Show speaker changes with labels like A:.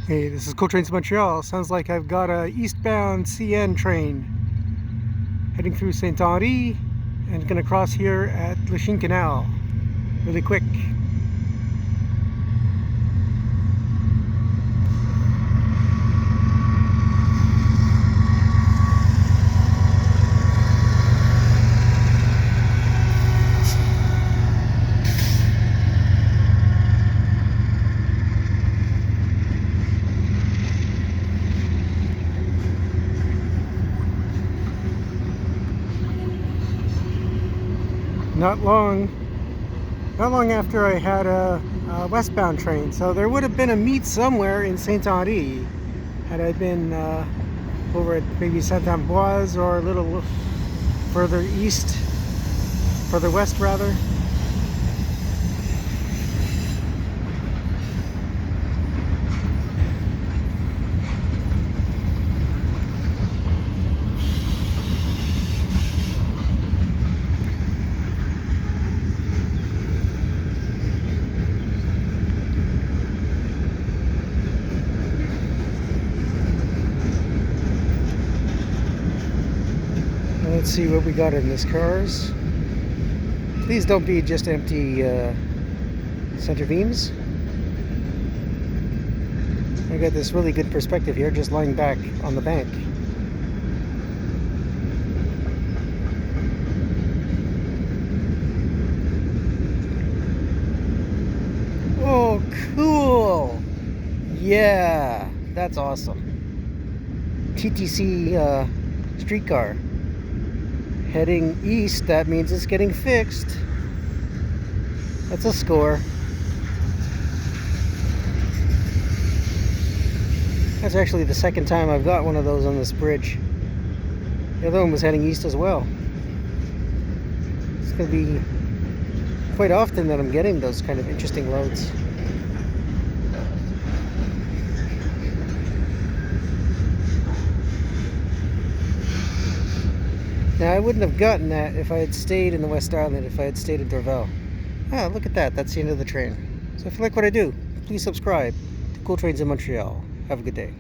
A: Hey, this is Cool Trains Montreal. Sounds like I've got a eastbound CN train heading through St Henri and gonna cross here at Lachine Canal really quick. Not long after I had a westbound train, so there would have been a meet somewhere in St Henri had I been over at maybe Saint Ambroise or a little further east, further west rather. Let's see what we got in this cars. Please don't be just empty center beams. I got this really good perspective here, just lying back on the bank. Oh, cool! Yeah, that's awesome. TTC streetcar. Heading east, that means it's getting fixed. That's a score. That's actually the second time I've got one of those on this bridge. The other one was heading east as well. It's going to be quite often that I'm getting those kind of interesting loads. Now, I wouldn't have gotten that if I had stayed in the West Island, if I had stayed in Dorval. Ah, look at that. That's the end of the train. So if you like what I do, please subscribe to Cool Trains in Montreal. Have a good day.